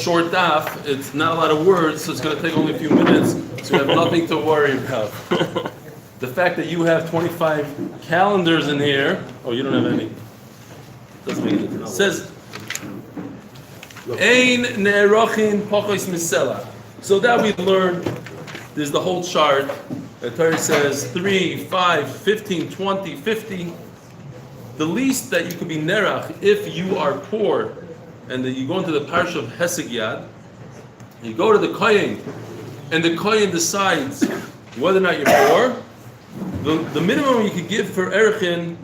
short daf. It's not a lot of words, so it's going to take only a few minutes. So you have nothing to worry about. The fact that you have 25 calendars in here. Oh, you don't have any. Doesn't make a difference. It says, Ein ne'erochin pochos misela. So that we learned, there's the whole chart. The Torah says 3, 5, 15, 20, 50. The least that you could be nerach if you are poor, and then you go into the parsha of Hesed Yad, you go to the kohen, and the kohen decides whether or not you're poor. The minimum you could give for Arachin,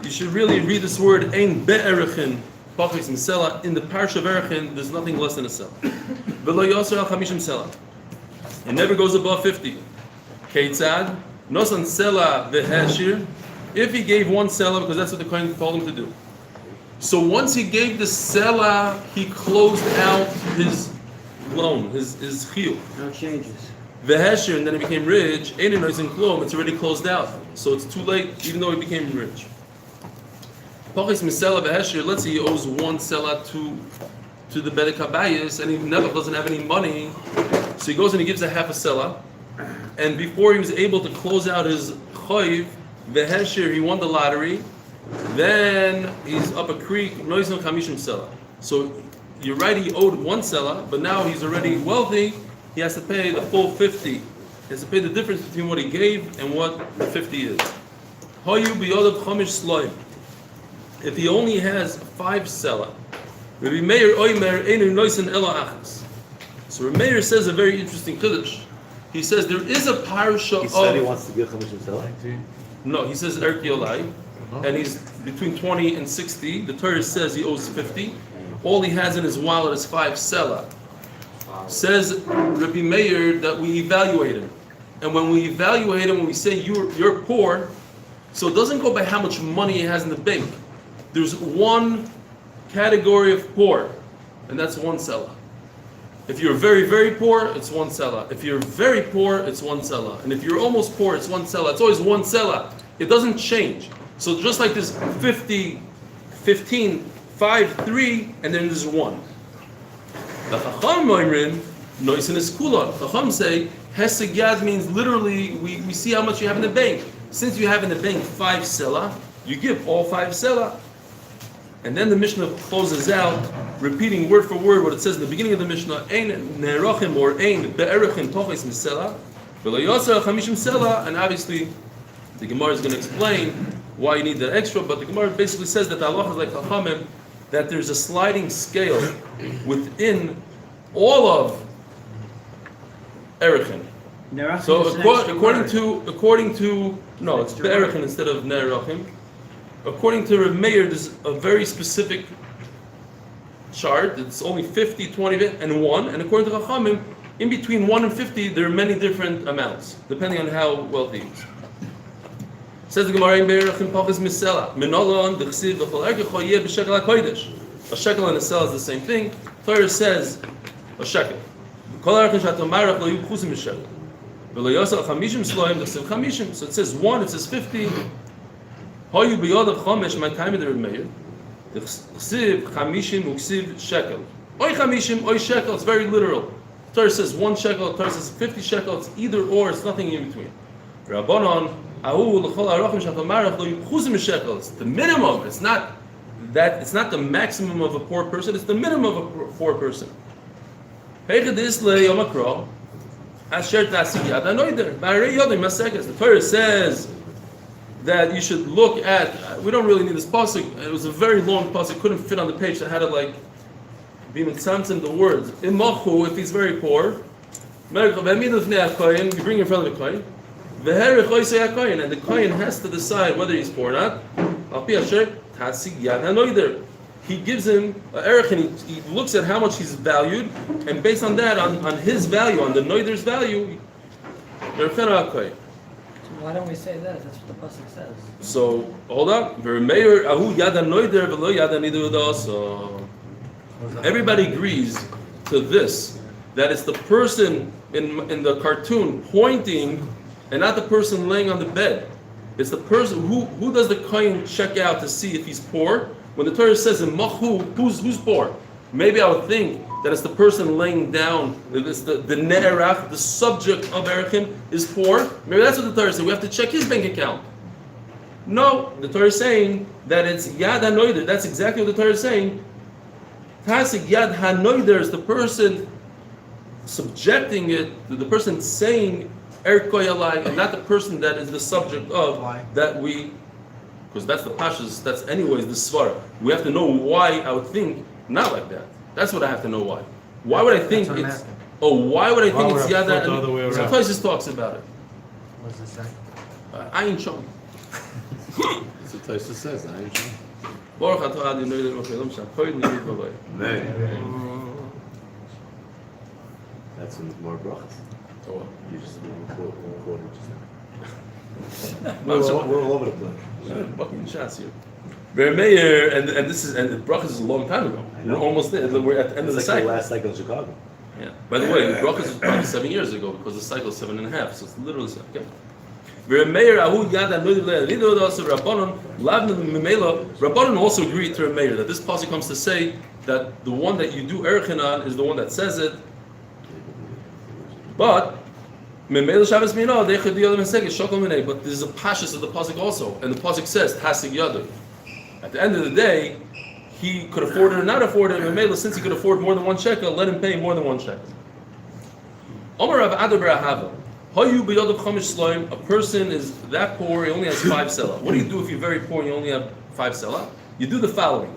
you should really read this word Ein be'Arachin pochos misela. In the parsha of Arachin, there's nothing less than a sela. V'lo yoser al chamishim sela. It never goes above 50. Keitzad nosan sela v'heshir. If he gave one sela, because that's what the kohen told him to do. So once he gave the sela, he closed out his loan, his chiyuv. No changes. V'hesher, and then he became rich. Ein noisen klum. It's already closed out, so it's too late, even though he became rich. Pochis misela v'hesher. Let's say he owes one sela to the bedek habayis, and he never doesn't have any money, so he goes and he gives a half a sela, and before he was able to close out his chayiv, v'hesher, he won the lottery. Then he's up a creek, noisen chamishim sela. So you're right, he owed one sela, but now he's already wealthy. He has to pay the full 50. He has to pay the difference between what he gave and what the 50 is. Hayu b'yodav chamish sloim. If he only has 5 sela, Rabbi Meir oimer einu noisen ela achas. So Rabbi Meir says a very interesting chiddush. He says there is a parsha of. He said he wants to give chamishim sela. No, he says Erki Olai, and he's between 20 and 60. The Torah says he owes 50. All he has in his wallet is 5 sela. Says Rabbi Meir that we evaluate him, and when we evaluate him, when we say you're poor, so it doesn't go by how much money he has in the bank. There's one category of poor, and that's 1 sela. If you're very, very poor, it's 1 sela. If you're very poor, it's 1 sela. And if you're almost poor, it's 1 sela. It's always 1 sela. It doesn't change. So just like there's 50, 15, 5, 3, and then there's 1. The Chacham Moimrin, Noisin is Kula. Chacham say, Hesed Yad means literally, we see how much you have in the bank. Since you have in the bank 5 sela, you give all 5 sela. And then the Mishnah closes out, repeating word for word what it says in the beginning of the Mishnah, Ein ne'erachim or Ein be'erachin tochis misela, v'lo yoser chamishim sela, and obviously the Gemara is going to explain why you need that extra, but the Gemara basically says that the halacha is like Chachamim, that there's a sliding scale within all of Erachin. So according to no, it's Be'erachin instead of Ne'erachim. According to Rav Meir, there's a very specific chart. It's only 50, 20, and 1. And according to Chachamim, in between 1 and 50, there are many different amounts, depending on how wealthy he is. Says the Gemara in Be'erachin Pachas Misela. Menolon d'chsiv v'chol erkecho yeh b'shekel ha'kodesh. A shekel and a sela is the same thing. Torah says a shekel. Kol erkecho shatomarach lo yuchusim b'shekel. V'lo yosel chamishim sloim d'chsiv chamishim. So it says 1, it says 50. Hayu b'yodav chomesh my time in the Meir. D'chsiv chamishim u'ksiv shekel. Oy chamishim, oy shekel. It's very literal. Torah says 1 shekel. Torah says 50 shekel. It's either or. It's nothing in between. Rabbanon. It's the minimum. It's not that. It's not the maximum of a poor person. It's the minimum of a poor person. The Torah says that you should look at. We don't really need this pasuk. It was a very long pasuk. Couldn't fit on the page. I had to like be mitzamtzim the words. Imachu, if he's very poor, you bring in front of the kohen. And the kohen has to decide whether he's poor or not. He gives him Arachin, he looks at how much he's valued, and based on that, on his value, on the noider's value, So why don't we say that? That's what the pasuk says. So hold on. Everybody agrees to this, that it's the person in the cartoon pointing and not the person laying on the bed. It's the person who does the kohen check out to see if he's poor. When the Torah says in Machu, who's poor? Maybe I would think that it's the person laying down, it's the ne'erach, the subject of Arachin is poor, maybe that's what the Torah says. We have to check his bank account. No, the Torah is saying that it's Yad HaNoider. That's exactly what the Torah is saying. Tasik Yad HaNoider is the person subjecting it, the person saying Erko Yalai, and not the person that is the subject of that we, because that's the Pashas, that's anyways the Svara. We have to know why I would think not like that. That's what I have to know why. Why would I think it's, why would I think it's Yad HaNoider? So Tosfos talks about it. What does it say? I ain't showing. That's what Tosfos says. I ain't sure. Baruch atah Adonai Eloheinu melech haolam v'le'olam. That's more brachas. Oh. You just recorded just now. We're We're all over the place. fucking shots here. Meir, and this is, and the brachas is a long time ago. We're almost there. We're at the end of the It's like cycle. the last cycle in Chicago. Yeah. By the way, the brachas is probably 7 years ago because the cycle is 7.5, so it's literally 7. Okay. Rabbanon also agreed to Meir that this pasuk comes to say that the one that you do Arachin on is the one that says it. But but there's a pashas of the pasuk also, and the pasuk says Tasig Yadu. At the end of the day, he could afford it or not afford it. And since he could afford more than 1 shekel, let him pay more than 1 shekel. Omar Rav Ada bar Ahava. A person is that poor, he only has 5 selah. What do you do if you're very poor and you only have 5 selah? You do the following.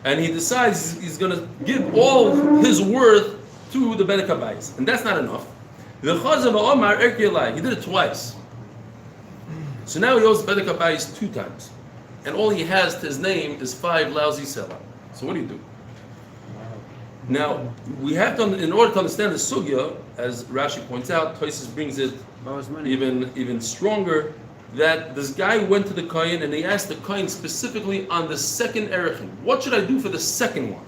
And he decides he's going to give all his worth to the Bedek HaBayis. And that's not enough. He did it twice. So now he owes Bedek HaBayis 2 times. And all he has to his name is 5 lousy selah. So what do you do? Now, we have to, in order to understand the sugya, as Rashi points out, Tosfos brings it even stronger, that this guy went to the Kohen and he asked the Kohen specifically on the second Arachin, what should I do for the second one?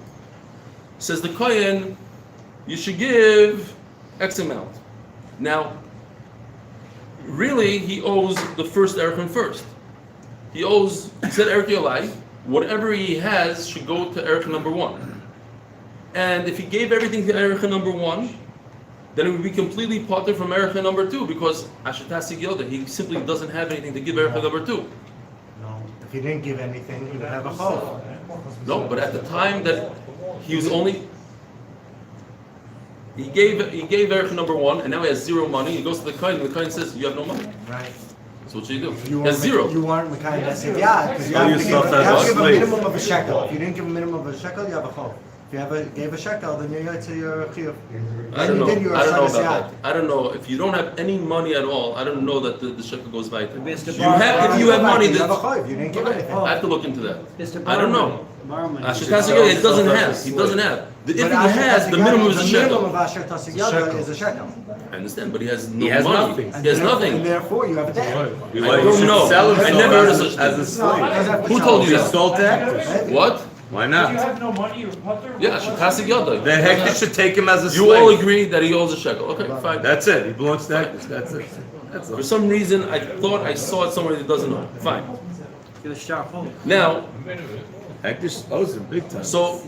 Says the Kohen, you should give X amount. Now, really, he owes the first Arachin first. He said Erech Yolai, whatever he has should go to Arachin number 1. And if he gave everything to Arachin number 1, then it would be completely parted from Arachin number 2 because Ashetasig Yoda, he simply doesn't have anything to give Arachin number 2. No, if he didn't give anything, he would have a chov. No, but at the time that he was only, he gave Arachin number 1, and now he has 0 money. He goes to the Kohen, and the Kohen says, "You have no money." Right. So what should you do? You He has 0. You weren't Mekayim Esed Yad, because you Call have to yourself give as a a slave. minimum of a shekel. If you didn't give a minimum of a shekel, you have a chov. If you gave a shekel, then you're to your chiyuv. I don't know. Then you I don't know are about that. I don't know. If you don't have any money at all, I don't know that the shekel goes by. If you Mr. have money, you have a then chov. You didn't give anything. I have to look into that. Mr. I don't know. Barman. Ashetasig Yoda, it doesn't have. He doesn't have. If he has, the minimum is a The minimum shekel. of Asher Tasig Yada is a shekel. I understand, but he has no He has money. nothing. He has And nothing. therefore, you have a debt. I don't know. Sell I himself never heard of as such a thing. slave. Who told you He's that? sold to hectors. What? Why If you not? have no money, you're putter. Yeah, Ashetasig Yoda. The hector should take him as a You all slave. agree that he owes a shekel. Okay, fine. That's it. He belongs to hectors. That's it. That's For all. some reason, I thought I saw it somewhere that doesn't know. Fine. Get a sharp hold. Now, Hector owes him big time. so,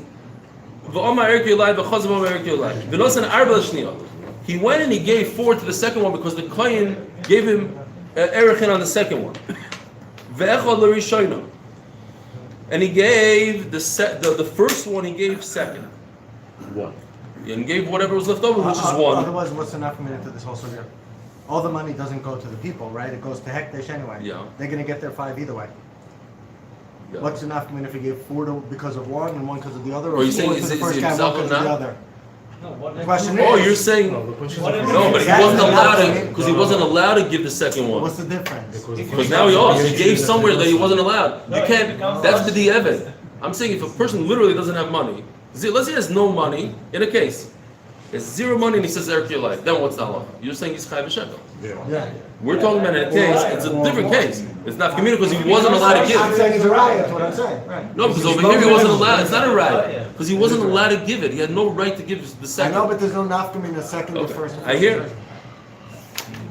he went and he gave 4 to the second one because the Kohen gave him Arachin on the second one. And he gave the first one, he gave second. 1. And gave whatever was left over, which is 1. Otherwise, what's enough for me to this whole sugya? All the money doesn't go to the people, right? It goes to Hekdesh anyway. Yeah. They're going to get their 5 either way. Yeah. What's enough for me if he gave 4 because of one and 1 because of the other? Or you saying 4 is to the it first guy, 1 himself because or of the not? other? No, what The question Oh, is, you're saying no, but he wasn't allowed to because he wasn't allowed to give the second one. what's the difference? Because now he owes. He gave somewhere that he wasn't allowed. You can't. That's the Evid. I'm saying if a person literally doesn't have money, let's say he has no money in a case, he has 0 money and he says Erech Yolai, then what's the halacha? You're saying he's chayv shekel. Yeah. We're talking about in a case. It's a different case. It's not community because he wasn't allowed to I'm give. saying it's a riot, that's what I'm saying. Right. No, because over here he wasn't allowed. It's not a right because he wasn't allowed to give it. He had no right to give the I second. know, but there's no nafka in the second or Okay. first. I hear.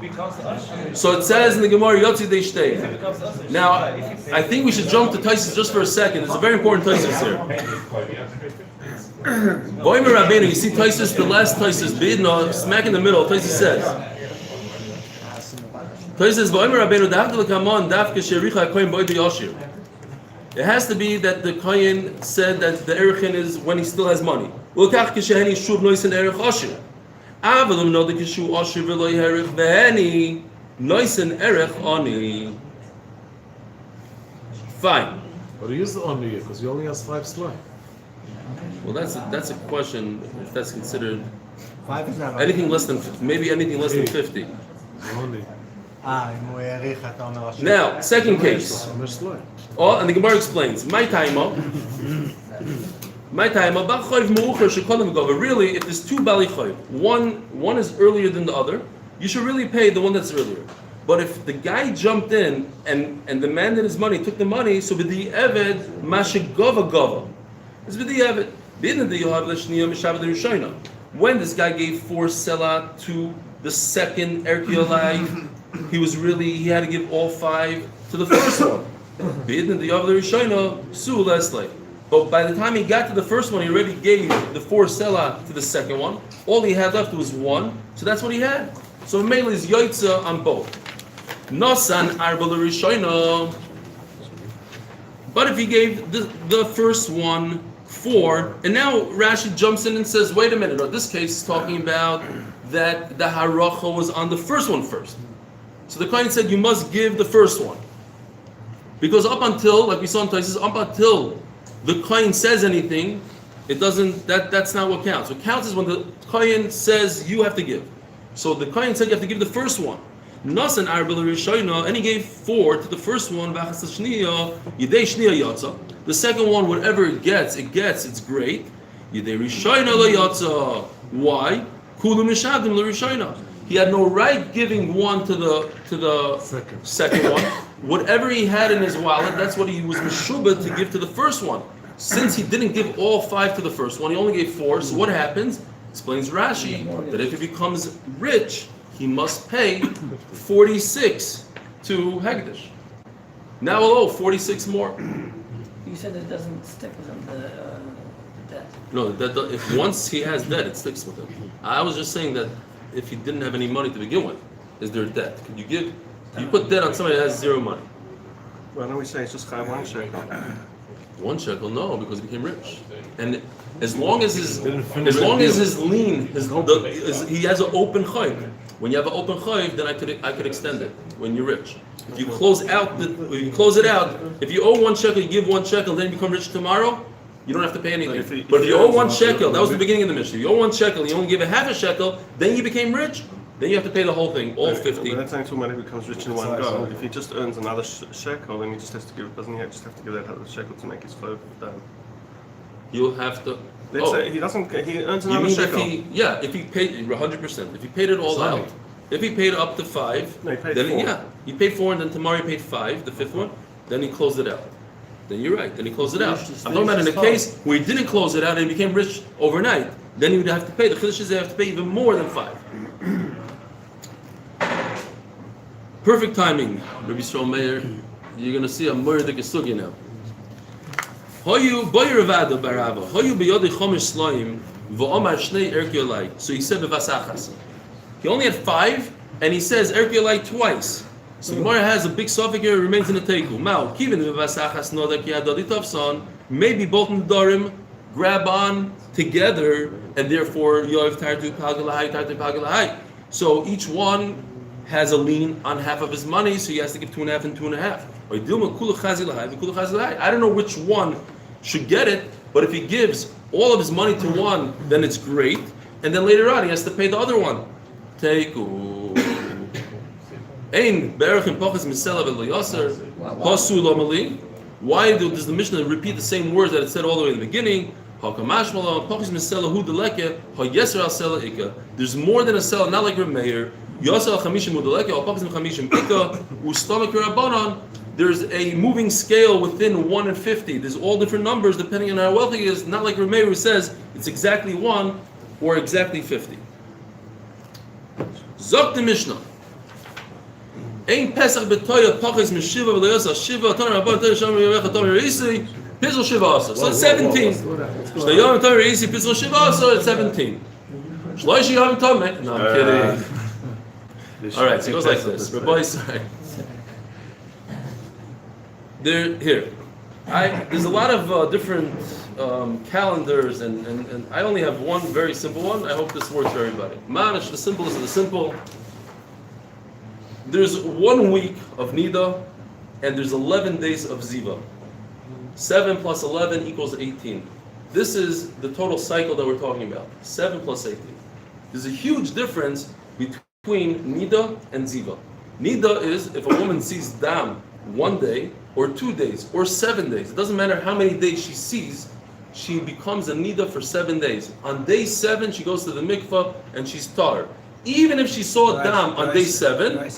becomes usher. So it says in the Gemara, Yotzi Dei Shtei. It becomes usher. Now, I think we should jump to Tosfos just for a second. It's a very important Tosfos here. Voimer Rabbeinu, you see Taisus, the last Taisus, Bidna, smack in the middle, Taisus says. Taisus, Voimer Rabbeinu, Dafdil Kamon, Dafke Shericha Kohen Boyd Yoshir. It has to be that the Kohen said that the Arachin is when he still has money. Ulkach Kisheheni Shuv Noisen Erech Oshir. Avalum no the Kishu Oshir Veloy Herich Veheni Noisen Erech Oni. Fine. But he is on the because he only has 5 slime. Well, that's a question if that's considered 5 is not anything less than maybe anything less than 50. Only. אם הוא העריך, אתה אומר השקל. Now, second case. Oh, and the Gemara explains. My time, really, if there's 2 bali chayv, one is earlier than the other, you should really pay the one that's earlier. But if the guy jumped in and demanded his money, took the money, so with the eved mashigova gova. It's with the eved. When this guy gave 4 selah to the second erkiolai, he had to give all 5 to the first one. But by the time he got to the first one, he already gave the 4 selah to the second one. All he had left was 1, so that's what he had. So mainly is yoitza on both. Nosan arba l'rishono. But if he gave the first one 4, and now Rashi jumps in and says, wait a minute, or this case is talking about that the haracha was on the first one first. So the Kohen said you must give the first one. Because up until, like we saw in Taisus, up until the Kohen says anything, it doesn't, that's not what counts. What counts is when the Kohen says you have to give. So the Kohen said you have to give the first one. Nasan arbel rishono, and he gave 4 to the first one, v'achas shniya, yidei shniya yatsa. The second one, whatever it gets, it's great. Yidei rishono lo yatsa. Why? Kulu mishadim lo rishono. He had no right giving 1 to the second one. Whatever he had in his wallet, that's what he was meshubah to give to the first one. Since he didn't give all 5 to the first one, he only gave 4. So what happens? Explains Rashi that if he becomes rich, he must pay 46 to Hegdish. Now we'll owe 46 more. You said it doesn't stick with him, the debt. No, if once he has debt, it sticks with him. I was just saying that if he didn't have any money to begin with, is there debt? Could you put debt on somebody that has 0 money? Why don't we say it's just chai 1 shekel? 1 shekel, no, because he became rich. And as long as his lien, he has an open chayv. When you have an open chayv, then I could extend it. When you're rich, if you close it out, if you owe 1 shekel, you give 1 shekel, then you become rich tomorrow. You don't have to pay anything. But if you owe 1 shekel, that was the beginning of the Mishnah. You owe 1 shekel, you only give a half a shekel, then you became rich. Then you have to pay the whole thing, all 50. But that's saying too many becomes rich in one go. If he just earns another shekel, then he just has to give. Doesn't he just have to give that other shekel to make his flow done? You'll have to. Let's say he doesn't. He earns You another mean shekel. if he paid 100%, if he paid it all out, if he paid up to 5, No, he paid then 4. He paid 4, and then tomorrow he paid 5, the 5th one, then he closed it out. Then you're right. Then he closed it out. I'm talking about in a case where he didn't close it out and he became rich overnight. Then he would have to pay. The Chiddush is they have to pay even more than 5. Perfect timing, Rabbi Yisrael Meir. You're going to see a murder Gesugi now. Hoyu boyer vada barava. Hoyu beyodi chomish slaim v'omar shnei erkiolai. So he said bevasachas. He only had 5, and he says erkiolai twice. So Gemara has a big suffix here, remains in the teiku. Mao kivin bevasachas noda ki adoditov son. Maybe both nedarim grab on together, and therefore yoav tartu pagalahai. So each one has a lien on half of his money, so he has to give 2.5 and 2.5. I don't know which one should get it, but if he gives all of his money to one, then it's great. And then later on, he has to pay the other one. Why does the Mishnah repeat the same words that it said all the way in the beginning? There's more than a seller, not like Rameir. There's a moving scale within 1 and 50. There's all different numbers depending on how wealthy he is. Not like Rameir who says it's exactly 1 or exactly 50. Zok the Mishnah. Ein Pesach b'toya pachis mishiva v'leyosa shiva. Tana rabban tana sham yevecha tana reisi. Pizzle Shivasa. So it's 17. Slow down. What's going Shtayom on? Torah Isi Pizzle Shivasa, it's 17. Shloishi Yom Tomei. No, I'm kidding. All right, so it goes like this. Rabbi Yisrael. Here. There's a lot of different calendars, and I only have one very simple one. I hope this works for everybody. Manish, the simplest of the simple. There's 1 week of Nida, and there's 11 days of Ziva. 7 plus 11 equals 18. This is the total cycle that we're talking about. 7 plus 18. There's a huge difference between Nida and Ziva. Nida is if a woman sees Dam 1 day, or 2 days, or 7 days. It doesn't matter how many days she sees, she becomes a Nida for 7 days. On day 7, she goes to the mikvah and she's tar. Even if she saw Dam on day 7,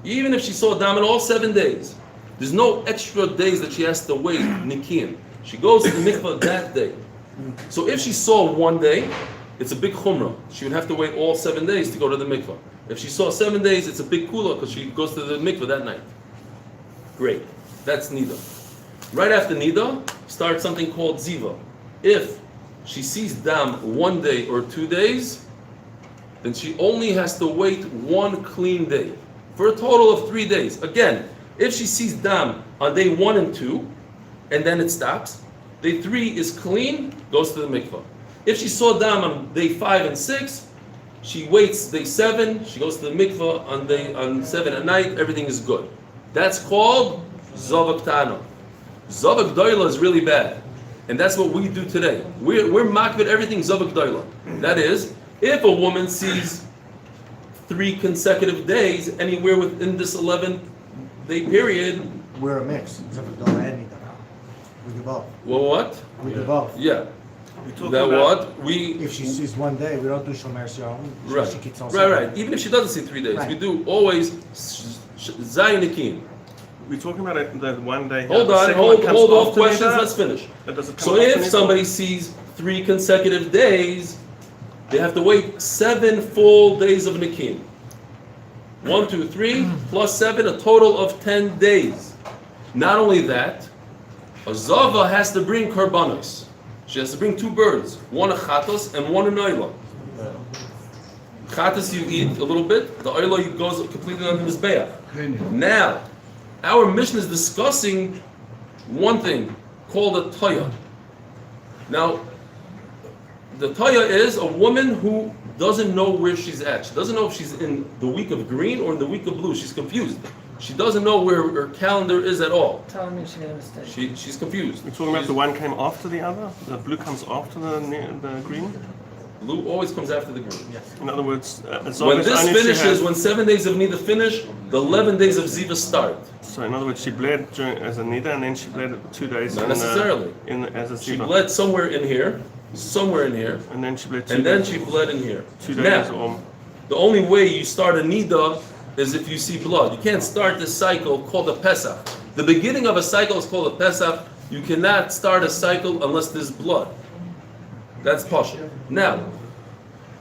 even if she saw Dam in all 7 days, there's no extra days that she has to wait, Nikian. She goes to the mikvah that day. So if she saw 1 day, it's a big chumrah. She would have to wait all 7 days to go to the mikvah. If she saw 7 days, it's a big kula because she goes to the mikvah that night. Great. That's Nida. Right after Nida, starts something called Ziva. If she sees Dam 1 day or 2 days, then she only has to wait 1 clean day for a total of 3 days. Again, if she sees Dam on day 1 and 2, and then it stops, day 3 is clean, goes to the mikvah. If she saw Dam on day 5 and 6, she waits day 7, she goes to the mikvah on 7 at night, everything is good. That's called Zavak Tana. Zavak Doila is really bad. And that's what we do today. We're makbid everything Zavak Doila. That is, if a woman sees 3 consecutive days anywhere within this 11-day period. We're a mix. We do both. Well, what? We do both. Yeah. We're That about- what? If she sees 1 day, we don't do Shomer Yom. Right. She keeps on Right. Even if she doesn't see 3 days, Right. we do always Zayinikim. We're talking about the 1 day. Hold The on, second one hold comes off after questions, Nida? let's finish. Does it come So after if Nida? somebody sees 3 consecutive days, they have to wait 7 full days of Nikim. 1, 2, 3, plus 7, a total of 10 days. Not only that, a Zava has to bring karbanos. She has to bring 2 birds, one a chatos and one an oila. Chatos you eat a little bit, the oila goes completely on the mizbeach. Now, our mission is discussing one thing called a toya. Now, the toya is a woman who doesn't know where she's at. She doesn't know if she's in the week of green or in the week of blue. She's confused. She doesn't know where her calendar is at all. Telling me she made a mistake. She's confused. We're talking about the one came after the other? The blue comes after the green? Blue always comes after the green. In other words, as When long as this only she finishes, had- when 7 days of Nida finish, the 11 days of Ziva start. So in other words, she bled as a Nida and then she bled 2 days Not necessarily. as a She Ziva. bled somewhere in here, And then she bled 2 and then days. she bled in here. 2 days Now, or the only way you start a Nida is if you see blood. You can't start this cycle called a Pesach. The beginning of a cycle is called a Pesach. You cannot start a cycle unless there's blood. That's Pasha. Now,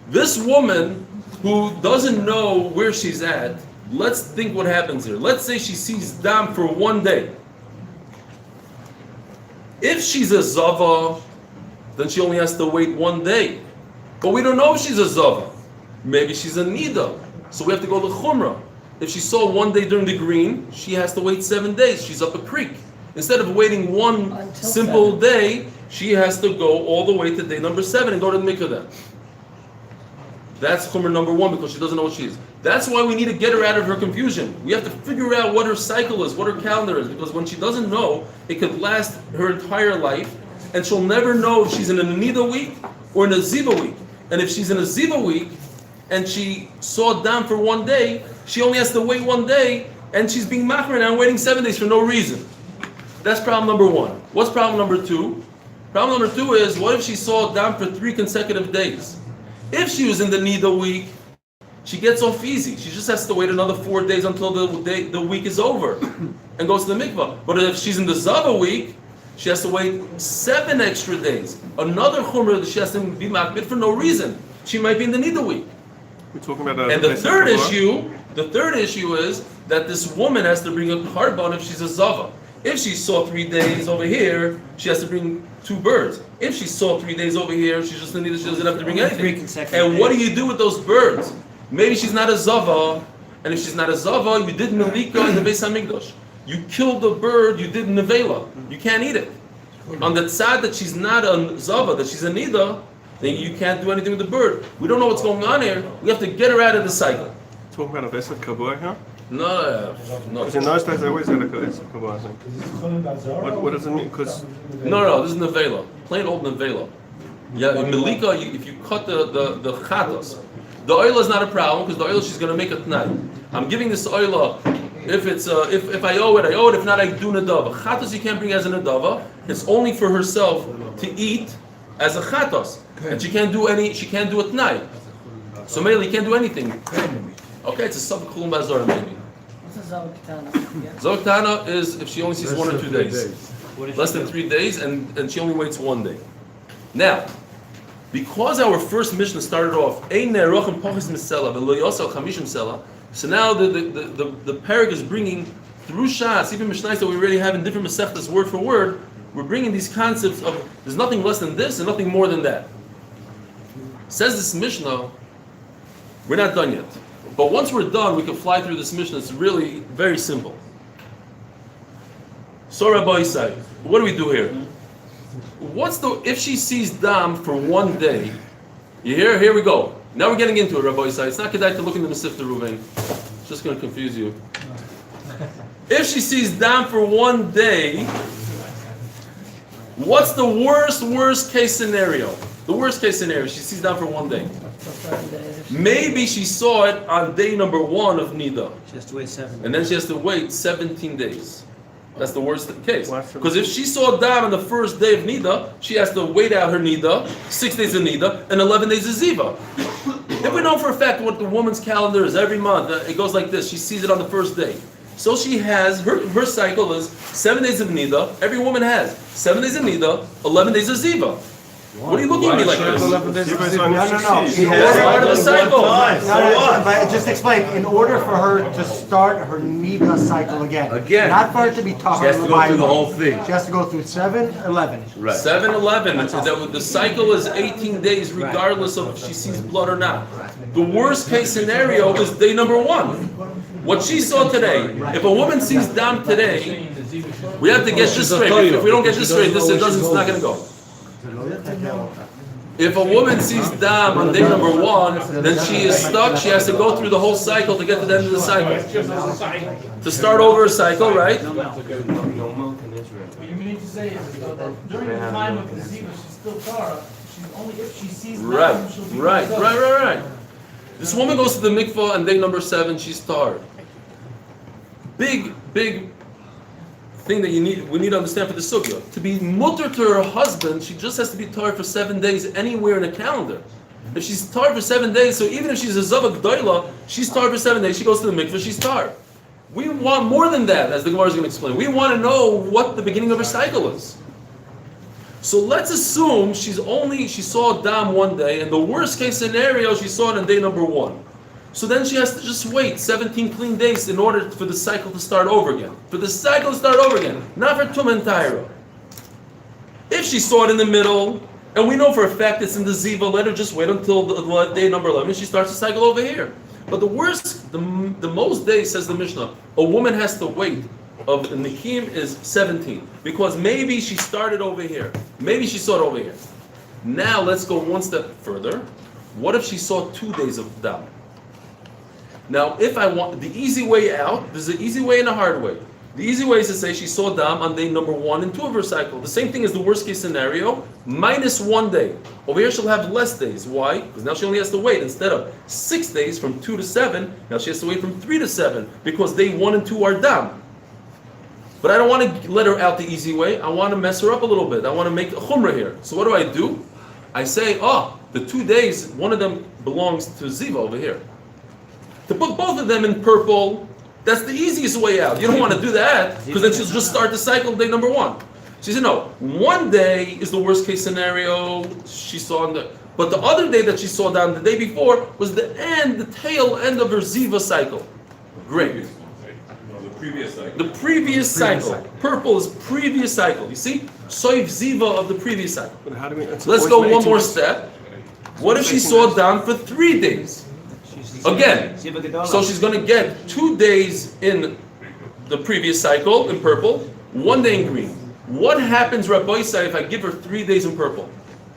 this woman who doesn't know where she's at, let's think what happens here. Let's say she sees Dam for 1 day. If she's a Zava, then she only has to wait 1 day. But we don't know if she's a Zava. Maybe she's a Nida. So we have to go to Chumrah. If she saw 1 day during the green, she has to wait 7 days. She's up a creek. Instead of waiting one Until simple 7. day, she has to go all the way to day number 7 and go to the mikveh then. That's Chumrah number 1 because she doesn't know what she is. That's why we need to get her out of her confusion. We have to figure out what her cycle is, what her calendar is, because when she doesn't know, it could last her entire life, and she'll never know if she's in a Nida week or in a Ziva week. And if she's in a Ziva week, and she saw Dam for 1 day, she only has to wait 1 day, and she's being machmer now, waiting 7 days for no reason. That's problem number 1. What's problem number 2? Problem number 2 is, what if she saw Dam for 3 consecutive days? If she was in the Nida week, she gets off easy. She just has to wait another 4 days until the week is over, and goes to the mikvah. But if she's in the Zava week, she has to wait 7 extra days. Another chumrah that she has to be makbid for no reason. She might be in the Nida week. we're talking about And the third issue is that this woman has to bring a carbon if she's a Zava. If she saw 3 days over here, she has to bring 2 birds. If she saw 3 days over here, she's just she doesn't have to bring Only 3 anything. consecutive And what do days. you do with those birds? Maybe she's not a zava, and if she's not a zava, you did melika in the Beis Hamikdash. You killed the bird, you did nevela. You can't eat it. On the tzad that she's not a zava, that she's a nida, then you can't do anything with the bird. We don't know what's going on here. We have to get her out of the cycle. Talking about a vessel kabua here? No. Because in those days they always had a vessel kabua, I think. What does it mean? Because No, this is nevela. Plain old nevela. Yeah, in melika, if you cut the chatos, the oil is not a problem because the oil she's going to make a tnai. I'm giving this oil. If it's if I owe it, I owe it. If not, I do nadava. Chatos you can't bring as a nadava. It's only for herself to eat as a chatos, and she can't do a tnai. So Mele, you can't do anything. Okay, it's a sub kulum bazar maybe. What's a Zavktana? Zoktana is if she only sees 1 or 2 days. Less than 3 days, and she only waits 1 day. Now, because our first mission started off, Ein Nerochem Pochis Misela, V'lo Yosel Chamishim Sela, so now the parak is bringing through Shas, even Mishnayos that we already have in different Masechtas word for word, we're bringing these concepts of there's nothing less than this and nothing more than that. Says this Mishnah, we're not done yet. But once we're done, we can fly through this Mishnah. It's really very simple. So Rabbi Isai, what do we do here? If she sees dam for 1 day, you hear? Here we go. Now we're getting into it, Rabbi Isai. It's not kedai to look in the Masifta Ruvain. It's just going to confuse you. If she sees dam for 1 day, what's the worst case scenario? The worst case scenario, she sees dam for 1 day. Maybe she saw it on day number 1 of Nida. She has to wait 7 And then she has to wait 17 days. That's the worst case. Why? Because if she saw dam on the first day of Nida, she has to wait out her Nida, 6 days of Nida, and 11 days of Ziva. If we know for a fact what the woman's calendar is every month, it goes like this. She sees it on the first day. So she has, her cycle is 7 days of Nida. Every woman has 7 days of Nida, 11 days of Ziva. What are you looking at me like this? No. She has part of the cycle. But just explain. In order for her to start her Nida cycle again, not for her to be taught, She has to go through the whole thing. She has to go through 7, 11. Right. 7-11. The cycle is 18 days, regardless of if she sees blood or not. The worst case scenario is day number 1. What she saw today. If a woman sees dam today, we have to get this straight. If we don't get this straight, it's not going to go. If a woman sees dam on day number 1, then she is stuck. She has to go through the whole cycle to get to the end of the cycle. To start over a cycle, right? What you mean to say is that during the time of the Ziva, she's still Tara. She's only if she sees Right, she'll be right. This woman goes to the mikvah on day number 7, she's tired. Big thing that we need to understand for the sugya. To be mutter to her husband, she just has to be tired for 7 days anywhere in the calendar. If she's tired for 7 days, so even if she's a zava g'dayla, she's tired for 7 days, she goes to the mikvah, she's tired. We want more than that, as the Gemara is going to explain. We want to know what the beginning of her cycle is. So let's assume she saw dam 1 day, and the worst case scenario, she saw it on day number 1. So then she has to just wait 17 clean days in order for the cycle to start over again. Not for Tum and Tyra. If she saw it in the middle, and we know for a fact it's in the Ziva, let her just wait until the day number 11, she starts the cycle over here. But the most days, says the Mishnah, a woman has to wait of Nikim is 17. Because maybe she started over here. Maybe she saw it over here. Now let's go one step further. What if she saw 2 days of dam? Now, if I want the easy way out, there's an easy way and a hard way. The easy way is to say she saw dam on day number 1 and 2 of her cycle. The same thing as the worst case scenario, minus 1 day. Over here she'll have less days. Why? Because now she only has to wait. Instead of 6 days from 2 to 7, now she has to wait from 3 to 7 because day 1 and 2 are dam. But I don't want to let her out the easy way. I want to mess her up a little bit. I want to make a chumrah here. So what do? I say, the 2 days, one of them belongs to Ziva over here. To put both of them in purple, that's the easiest way out. You don't want to do that, because then she'll just start the cycle day number 1. She said, no, 1 day is the worst case scenario she saw, but the other day that she saw down the day before was the tail end of her Ziva cycle. Great. Previous cycle. The previous cycle. Purple is previous cycle. You see? Soif Ziva of the previous cycle. But how do we? Let's go one more step. What if she saw down for 3 days? Again, so she's going to get 2 days in the previous cycle in purple, 1 day in green. What happens, Rabbi Isai, if I give her 3 days in purple?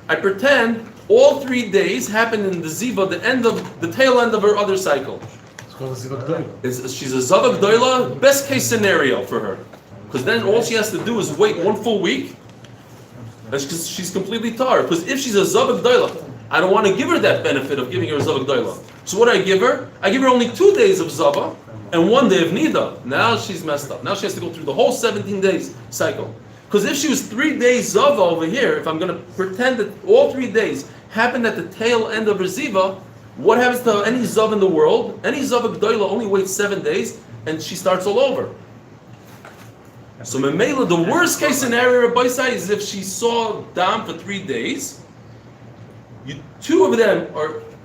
I pretend all 3 days happen in the Ziva, the tail end of her other cycle. It's called a Ziva Gdoila. She's a Zavak Doila, best case scenario for her. Because then all she has to do is wait 1 full week, and she's completely tar. Because if she's a Zavak Doila, I don't want to give her that benefit of giving her a Zavak Doila. So what do I give her? I give her only 2 days of Zava and 1 day of Nida. Now she's messed up. Now she has to go through the whole 17 days cycle. Because if she was 3 days Zava over here, if I'm going to pretend that all 3 days happened at the tail end of her Ziva, what happens to any Zav in the world? Any Zav Gdoila only waits 7 days and she starts all over. So Memela, the worst case scenario Rabbi Isai is if she saw Dam for 3 days, 2 of them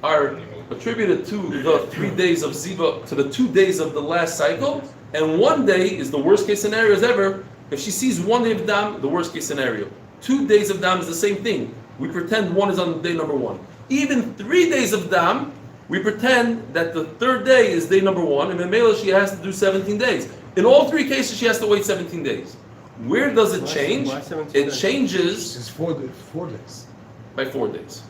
are attributed to the 3 days of Ziva, to the 2 days of the last cycle, and 1 day is the worst case scenario as ever. If she sees 1 day of Dam, the worst case scenario. 2 days of Dam is the same thing. We pretend 1 is on day number 1. Even 3 days of Dam, we pretend that the 3rd day is day number 1, and in Memela she has to do 17 days. In all 3 cases, she has to wait 17 days. Where does it change? It changes It's 4 days. by 4 days.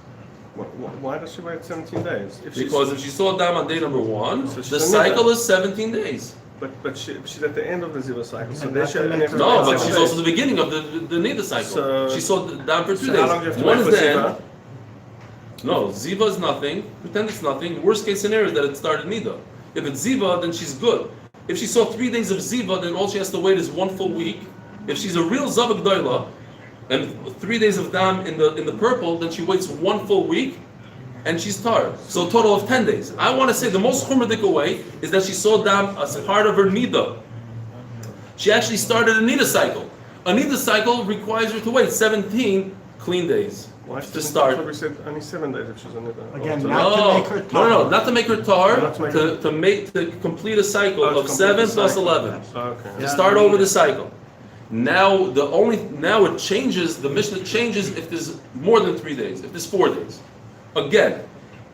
Why does she wait 17 days? Because if she saw Dam on day number 1, So she's the a cycle Nida. is 17 days. But she's at the end of the Ziva cycle, so And they that's should. the and next- every- No, but 7 she's days. also the beginning of the Nida cycle. So- She saw Dam for 2 So days. how long do you have to One wait is for the end. Ziva? No, Ziva is nothing. Pretend it's nothing. Worst case scenario is that it started Nida. If it's Ziva, then she's good. If she saw 3 days of Ziva, then all she has to wait is 1 full week. If she's a real Zavak Doila, and 3 days of Dam in the purple, then she waits 1 full week, and she's tar. So a total of 10 days. I want to say the most chumradic way is that she saw Dam as part of her Nida. She actually started a Nida cycle. A Nida cycle requires her to wait 17 clean days Why to start. We said only 7 days if she's on it. Again, So- not to make her tar. No, not to make her tar, Not to make to complete a cycle Oh, to of complete 7 the plus cycle. 11. Okay. To start over the cycle. Now it changes. The Mishnah changes if there's more than 3 days. If there's 4 days, again,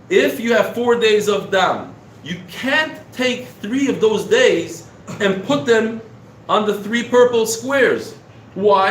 if you have 4 days of Dam, you can't take 3 of those days and put them on the 3 purple squares. Why?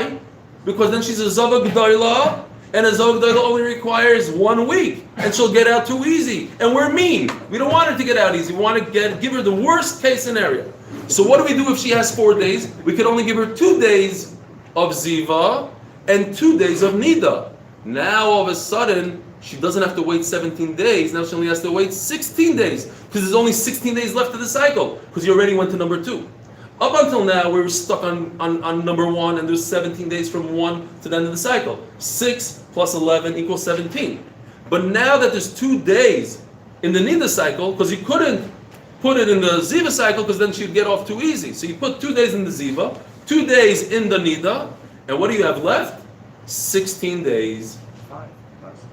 Because then she's a Zavak Gdoila, and a Zavak Gdoila only requires 1 week, and she'll get out too easy. And we're mean. We don't want her to get out easy. We want to give her the worst case scenario. So what do we do if she has 4 days? We could only give her 2 days of Ziva and 2 days of Nida. Now all of a sudden, she doesn't have to wait 17 days. Now she only has to wait 16 days, because there's only 16 days left of the cycle, because you already went to number 2. Up until now, we were stuck on number 1, and there's 17 days from 1 to the end of the cycle. 6 plus 11 equals 17. But now that there's 2 days in the Nida cycle, because you couldn't put it in the Ziva cycle, because then she'd get off too easy. So you put 2 days in the Ziva, 2 days in the Nida, and what do you have left? 16 days.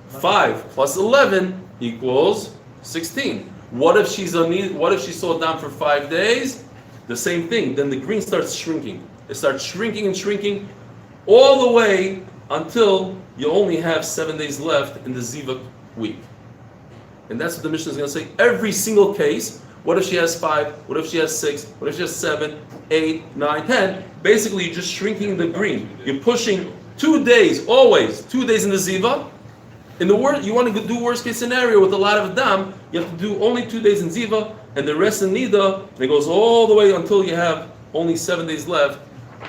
5 plus 11 equals 16. What if she saw Dam for 5 days? The same thing. Then the green starts shrinking. It starts shrinking and shrinking all the way until you only have 7 days left in the Ziva week. And that's what the Mishnah is going to say. Every single case. What if she has 5? What if she has 6? What if she has 7, 8, 9, 10? Basically, you're just shrinking the green. You're pushing 2 days, always 2 days in the Ziva. In the you want to do worst case scenario with a lot of Dam, you have to do only 2 days in Ziva and the rest in Nida, and it goes all the way until you have only 7 days left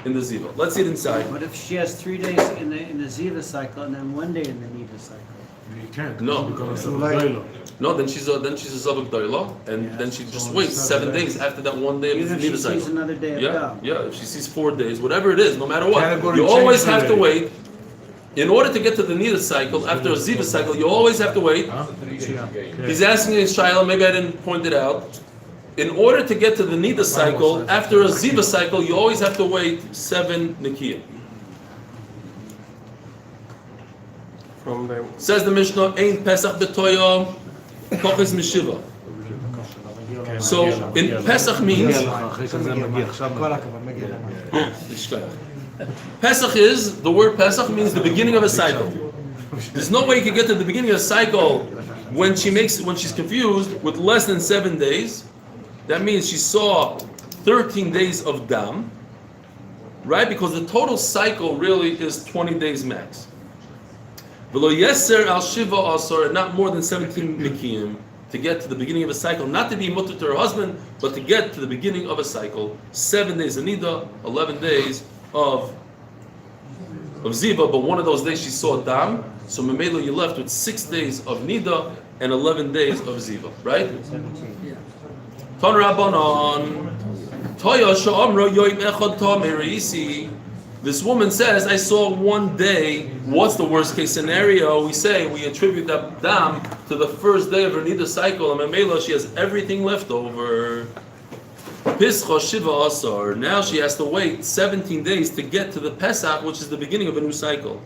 in the Ziva. Let's see it inside. What if she has 3 days in the Ziva cycle and then 1 day in the Nida cycle? You can't. No. Because of Too the late. Gdoila. No, then she's a Zavak Doila, and then she just waits 7 days after that 1 day of Even the if she Nida cycle. sees another day of Yeah, Dam. yeah. If she sees 4 days, whatever it is, no matter what, Category you always change have to already. wait. In order to get to the Nida cycle, after a Ziva cycle, you always have to wait. Huh? He's asking his child, maybe I didn't point it out. In order to get to the Nida cycle, after a Ziva cycle, you always have to wait 7 Nikiya. From the Says the Mishnah, Ein Pesach b'toyo, Kochis Mishiva. So in Pesach means Pesach is the word Pesach means the beginning of a cycle. There's no way you can get to the beginning of a cycle when she's confused with less than 7 days. That means she saw 13 days of dam, right? Because the total cycle really is 20 days max. V'lo yeser al shiva asar, not more than 17 nikiyim to get to the beginning of a cycle, not to be mutter to her husband, but to get to the beginning of a cycle. 7 days of nida, 11 days of ziva, but one of those days she saw dam, so memelo you're left with 6 days of nida and 11 days of ziva, right? Ton Rabbanon, Toya sha'amro yoim echad tamerisi. This woman says, I saw one day. What's the worst case scenario? We attribute that dam to the first day of her nida cycle, and memelo she has everything left over. Pischa Shiva Asar. Now she has to wait 17 days to get to the Pesach, which is the beginning of a new cycle.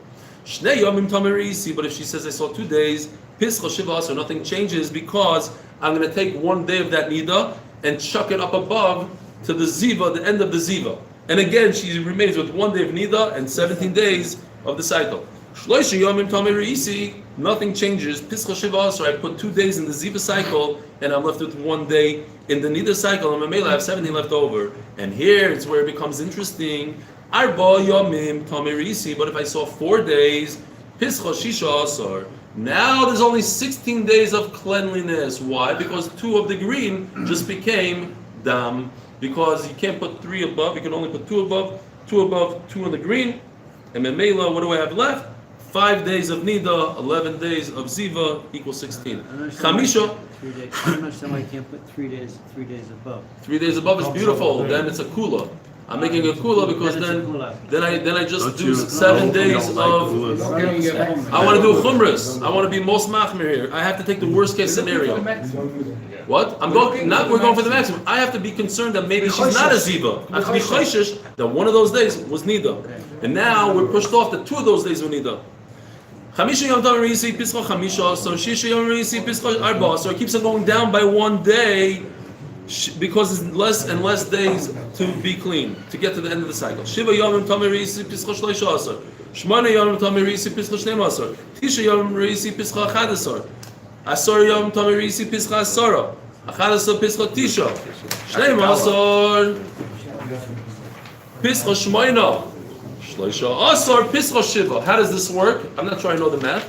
Shnei Yomim Tamerisi. But if she says I saw 2 days, Pischa Shiva Asar, nothing changes because I'm going to take 1 day of that nida and chuck it up above to the ziva, the end of the ziva. And again, she remains with 1 day of nida and 17 days of the cycle. Shloisha Yomim Tamerisi. Nothing changes. Pischa Shiva Asar. I put 2 days in the ziva cycle and I'm left with 1 day in the nida cycle, and Mamela I have 17 left over. And here it's where it becomes interesting. Arba yomim tamerisi. But if I saw 4 days, pischa shisha asar. Now there's only 16 days of cleanliness. Why? Because 2 of the green just became dam. Because you can't put 3 above. You can only put 2 above, 2 above, 2 on the green. And Mamela, what do I have left? 5 days of nida, 11 days of ziva equals 16. Chamisha. 3 days. I don't understand why you can't put 3 days above. 3 days above is beautiful. Then it's a kula. I'm making a kula because then I just do 7 days of. I want to do chumras. I want to be most machmir here. I have to take the worst case scenario. What? We're going for the maximum. I have to be concerned that maybe she's not a ziva. I have to be chayshish that one of those days was nida, and now we're pushed off that 2 of those days were nida. Chamisha Yom Tov Reisi Pischa Chamisha, so Shisha Yom Reisi Pischa Arba, so it keeps on going down by 1 day because it's less and less days to be clean, to get to the end of the cycle. Shiva Yom Tov Reisi Pischa Shloisha Asar, Shmona Yom Tov Reisi Pischa Shneim Asar, Tisha Yom Reisi Pischa Achad Asar, Asar Yom Tov Reisi Pischa Asara, Achad Asar Pischa Tisha, Shneim Asar, Pischa Shmoina. Asar Pischa Shiva. How does this work? I'm not sure I know the math.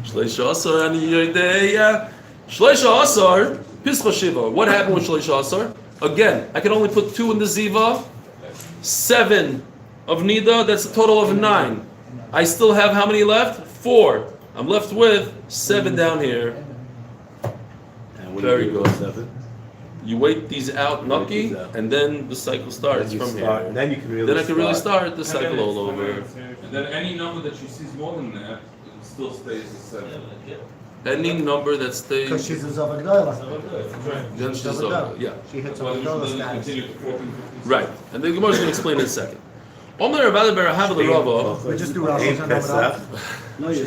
Shleisha Asar Ani Yodeya. Shleisha Asar Pischa Shiva. What happened with Shleisha Asar? Again, I can only put 2 in the ziva, 7 of nida. That's a total of 9. I still have how many left? 4. I'm left with 7 down here. Very good. 7. You wait these out, Nucky, and then the cycle starts from here. Then you can really Then I can really start the cycle all over. And then any number that she sees more than that, it still stays the 7. Any number that stays. Because she's a Zavagdoila. Then she's over. Yeah. She hits Why don't Zavagdoila you status. continue to 14? Right. And the Gemara is going to explain in a second. Omer Rabbi Berahav Rava. We just do Rosh Aim Hashanah. Pesach.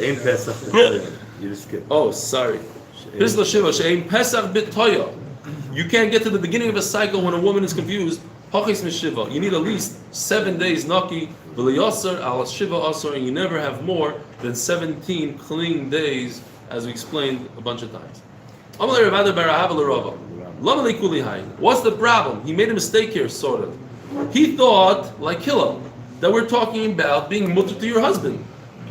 Aim Pesach. You just skip. Oh, sorry. Pisla Shiva Shein Pesach Bit Toya. You can't get to the beginning of a cycle when a woman is confused. Hachis Mishiva. You need at least 7 days Naki. V'liyasar al Shiva Asar, and you never have more than 17 clean days, as we explained a bunch of times. What's the problem? He made a mistake here, sort of. He thought, like Hillel, that we're talking about being mutter to your husband.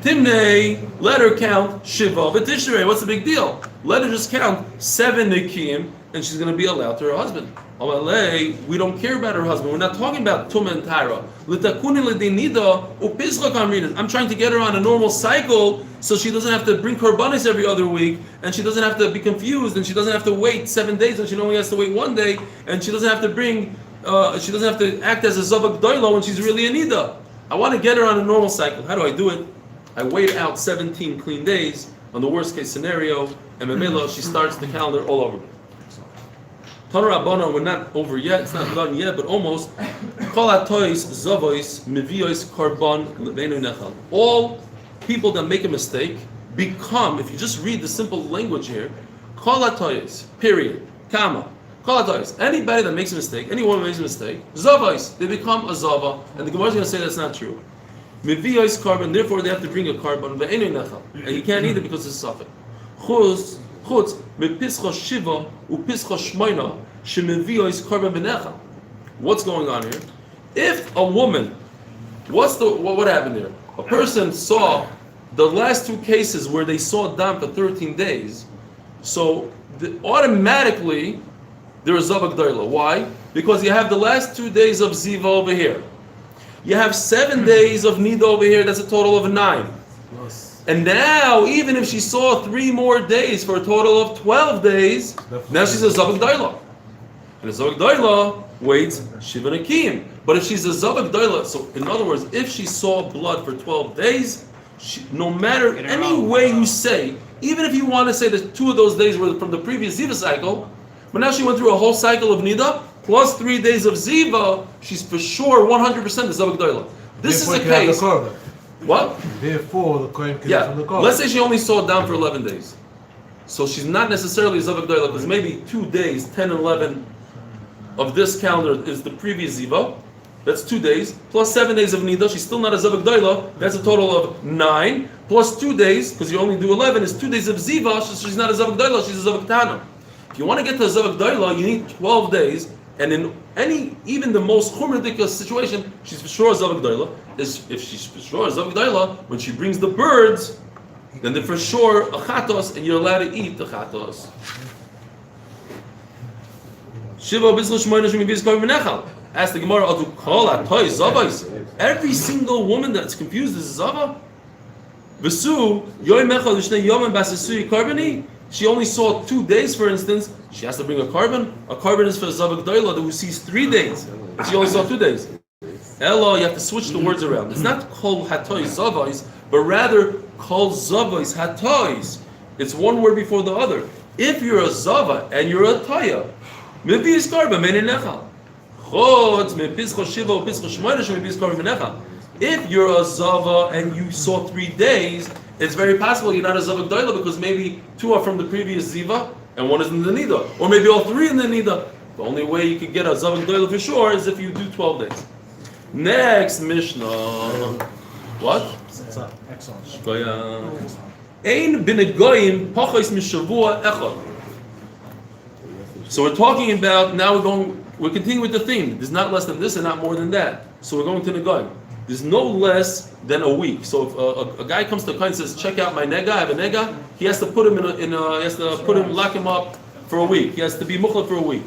Timnei, let her count Shiva v'Tishrei. What's the big deal? Let her just count 7 Nikim, and she's going to be allowed to her husband. We don't care about her husband. We're not talking about Tumah and Tyra. I'm trying to get her on a normal cycle so she doesn't have to bring korbanos every other week, and she doesn't have to be confused, and she doesn't have to wait 7 days, and she only has to wait 1 day, and she doesn't have to she doesn't have to act as a Zavak Doilo when she's really a Nida. I want to get her on a normal cycle. How do I do it? I wait out 17 clean days on the worst case scenario, and Memela, she starts the calendar all over. Tana Rabbana, we're not over yet, it's not done yet, but almost. All people that make a mistake become, if you just read the simple language here, Kol hatoyos, period, comma. Kol hatoyos. Anybody that makes a mistake, any woman makes a mistake, zavos, they become a zava, and the Gemara is going to say that's not true. Miviyos carbon, therefore they have to bring a carbon, and you can't eat it because it's suffix. Chutz mipischa shiva upischa shmoina shemiviyos carbon benechal. What's going on here? If a woman, what happened here? A person saw the last two cases where they saw dam for 13 days, so automatically there is zavak daila. Why? Because you have the last 2 days of ziva over here. You have 7 days of nida over here. That's a total of 9. And now, even if she saw 3 more days for a total of 12 days, now she's a zavak daila. And a zavak daila waits shiva nakim. But if she's a zavak daila, so in other words, if she saw blood for 12 days, no matter any way you say, even if you want to say that 2 of those days were from the previous ziva cycle, but now she went through a whole cycle of nida plus 3 days of ziva, she's for sure 100% the zavak daila. This is the case. What? Therefore, the Kohen can Yeah. from the Let's say she only saw it down for 11 days. So she's not necessarily a zavak daila because maybe 2 days, 10 and 11 of this calendar is the previous ziva. That's 2 days plus 7 days of nida. She's still not a zavak daila. That's a total of 9 plus 2 days because you only do 11 is 2 days of ziva. So she's not a zavak daila. She's a zavak tana. If you want to get to a zavak daila, you need 12 days. And in even the most ridiculous situation, she's for sure a zavak daila. If she's for sure a zavak daila, when she brings the birds, then they're for sure a chatos, and you're allowed to eat the chatos. Shiva bisl shmoyna shemibis kavim v'nechal. Ask the Gemara, "Adu kol atoy zavos." Every single woman that's confused is zava. V'su yoy mechal l'shnei yomim basesui karboni. She only saw 2 days, for instance. She has to bring a carbon. A carbon is for a zavak daila who sees 3 days, but she only saw 2 days. Elo, you have to switch the words around. It's not kol hatoy zavos, but rather kol zavos hatoys. It's one word before the other. If you're a zava and you're a toya, maybe it's carbon menenechal. If you're a zava and you saw 3 days, it's very possible you're not a zavak daila because maybe 2 are from the previous ziva and 1 is in the nida, or maybe all 3 in the nida. The only way you could get a zavak daila for sure is if you do 12 days. Next Mishnah. What? Excellent. Ein b'negoyim pachos mishavua echad. So we're talking about now. We're continuing with the theme. There's not less than this and not more than that. So we're going to negoyim. There's no less than a week. So if a guy comes to the Kohen and says, "Check out my nega, I have a nega," he has to put him lock him up for a week. He has to be muchla for a week.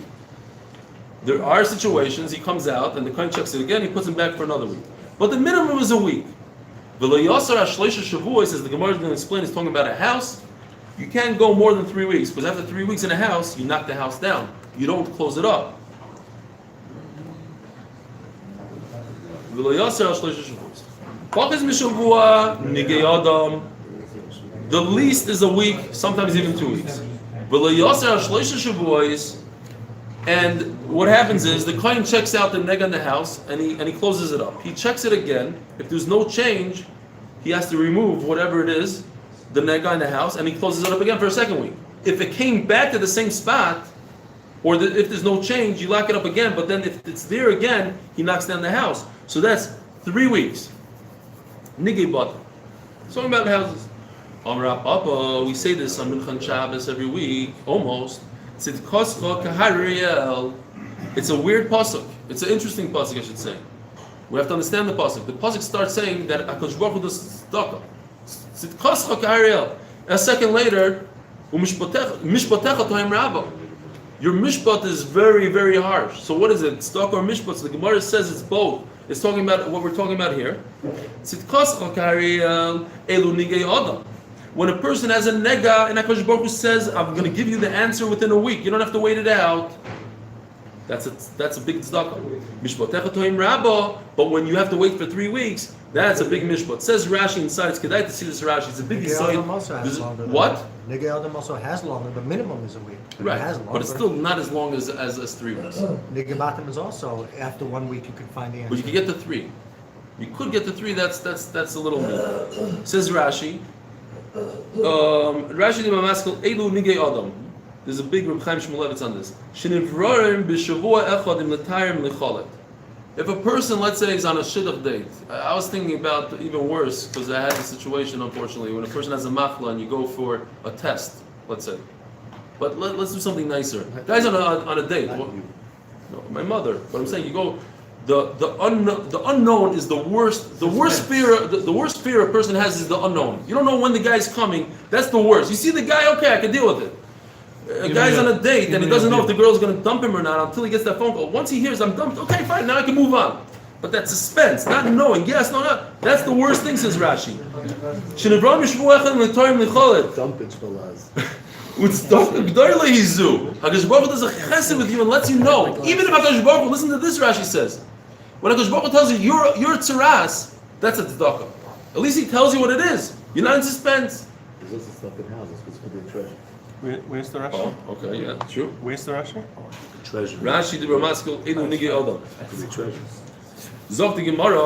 There are situations he comes out and the Kohen checks it again. He puts him back for another week. But the minimum is a week. V'lo yasar hashleisha shavua, says the Gemara is going to explain. It's talking about a house. You can't go more than 3 weeks because after 3 weeks in a house, you knock the house down. You don't close it up. V'lo yasar hashleisha shavua. Pachas mishavua nigei adam. The least is a week, sometimes even 2 weeks. V'lo yasar hashleisha shavua. And what happens is the Kohen checks out the neg on the house and he closes it up. He checks it again. If there's no change, he has to remove whatever it is, the neg on the house, and he closes it up again for a second week. If it came back to the same spot, or if there's no change, you lock it up again. But then if it's there again, he knocks down the house. So that's 3 weeks. Nigei bata. Talking about houses. Amra Papa, we say this on Mincha Shabbos every week, almost. It's a weird pasuk. It's an interesting pasuk, I should say. We have to understand the pasuk. The pasuk starts saying that HaKadosh Baruch Hu does tzedakah. And a second later, your mishpat is very, very harsh. So what is it? Tzedakah or mishpat? So the Gemara says it's both. It's talking about what we're talking about here. When a person has a nega and HaKadosh Baruch Hu says, "I'm going to give you the answer within a week. You don't have to wait it out." That's a big tzedakah. Mishpatecha toim rabba. But when you have to wait for 3 weeks, that's a big mishpat. Says Rashi inside. It's kedai to see this Rashi. It's a big Nigei What? Nigei Adam also has longer. The minimum is a week. Right, It has longer. but it's still not as long as 3 weeks. Nigei Batim is also after 1 week you can find the answer. But you can get to 3. You could get to 3. That's a little bit. Says Rashi. Rashi the Mamaskel Elu Nigei Adam. There's a big Reb Chaim Shmulevitz on this. Shenivrorim b'shavua echad im l'tayrim l'cholet. If a person, let's say, is on a shidduch date, I was thinking about even worse because I had a situation, unfortunately, when a person has a machla and you go for a test, let's say. But let's do something nicer. Guys on a date. No, my mother. But I'm saying you go. The unknown is the worst. The worst fear. The worst fear a person has is the unknown. You don't know when the guy's coming. That's the worst. You see the guy, okay, I can deal with it. A guy's on a date and he doesn't know if the girl's going to dump him or not until he gets that phone call. Once he hears I'm dumped, okay, fine, now I can move on. But that suspense, not knowing, yes, no, no, that's the worst thing, says Rashi. Dumpage for Laz. HaKadosh Baruch Hu does a chesed with you and lets you know. Even if HaKadosh Baruch Hu, listen to this, Rashi says. When HaKadosh Baruch Hu tells you you're tzaras, that's a tzedakah. At least he tells you what it is. You're not in suspense. There's also stuff in houses, it's for the treasure. Where's the Rashi? Oh, okay, yeah, true. Where's the Rashi? Treasure. Rashi the Ramaskil Edu Nigi Adam. It could be treasure. Zok the Gemara.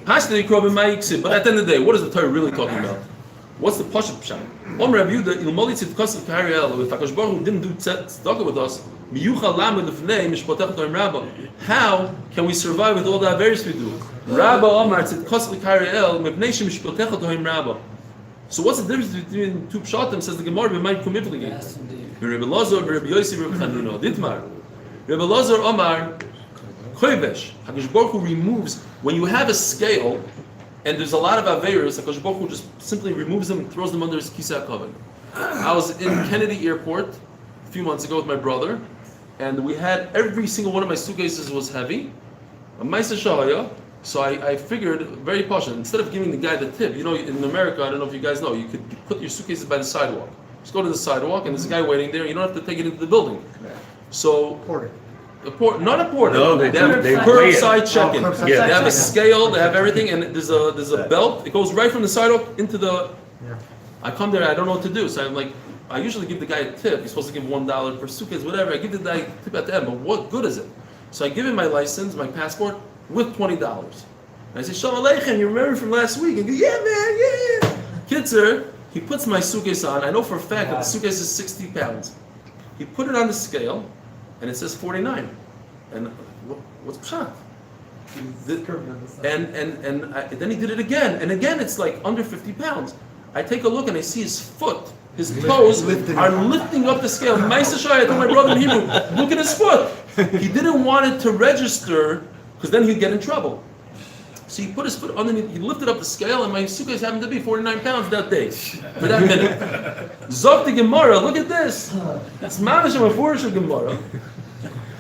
Hashdi Krobim Ma'iksid. But at the end of the day, what is the Torah really talking about? What's the Pashat Pshat? Om Rav Yehuda Ilmoli Tzidkas Kariel. If HaKadosh Baruch Hu didn't do tzedakah with us, Miyuchal Lamed Lefnei Mishpotech Toim Rabba. How can we survive with all the averis we do? Rabba Omar Tzidkas Kariel Mepnei Mishpotech Toim Rabba. So what's the difference between two pshatim? Says the Gemara, we might commit again. Rebbe Lazar, Rebbe Yossi, Rebbe Chanino. Ditmar. Rebbe Lazar Omar, Choyvesh. HaKadosh Baruch Hu removes, when you have a scale, and there's a lot of averos, HaKadosh Baruch Hu just simply removes them and throws them under his kisei hakavod. I was in Kennedy Airport a few months ago with my brother, and we had every single one of my suitcases was heavy. A Maisa Shahaya. So I figured, very passionate, instead of giving the guy the tip, you know, in America, I don't know if you guys know, you could put your suitcases by the sidewalk. Just go to the sidewalk, and there's a guy waiting there, you don't have to take it into the building. So, not a porter. No, they have curbside check-in. They have a scale, they have everything, and there's a belt, it goes right from the sidewalk into the... I come there, I don't know what to do, so I'm like, I usually give the guy a tip, he's supposed to give $1 per suitcase, whatever, I give the guy a tip at the end, but what good is it? So I give him my license, my passport, with $20. And I say, Shalom Aleichem, you remember from last week? And he goes, yeah, man, yeah. Kitzer, he puts my suitcase on. I know for a fact that the suitcase is 60 pounds. He put it on the scale, and it says 49. And what's pshat? And then he did it again. And again, it's like under 50 pounds. I take a look, and I see his foot. His toes are lifting up the scale. Ma'aseh Shai, I told my brother in Hebrew, look at his foot. He didn't want it to register, because then he'd get in trouble. So he put his foot underneath, he lifted up the scale, and my suitcase happened to be 49 pounds that day, for that minute. Zok the Gemara, look at this. It's mamish of a Furish Gemara.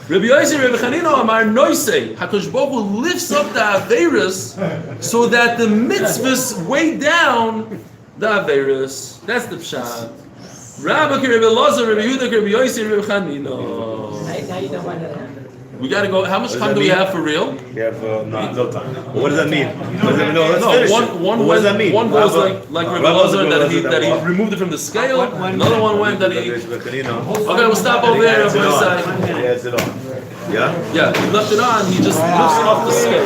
Rabbi Yossi, Rabbi Chanino, Amar Noisei, HaKadosh Baruch Hu lifts up the Averis so that the mitzvahs weigh down the Averis. That's the Pshat. Rabbi Rabbi Lazar, Rabbi Yehuda, Rabbi Yossi, Rabbi Chanino. Now you don't want to. We gotta go. How much time do we have for real? We have no time. What does that mean? What does that mean? One goes like Rabbi Lazar that he removed it from the scale. Another one went that he. Okay, we'll stop over there on my side. Yeah, it's it on. Yeah? Yeah, he left it on. He just lifts off the scale.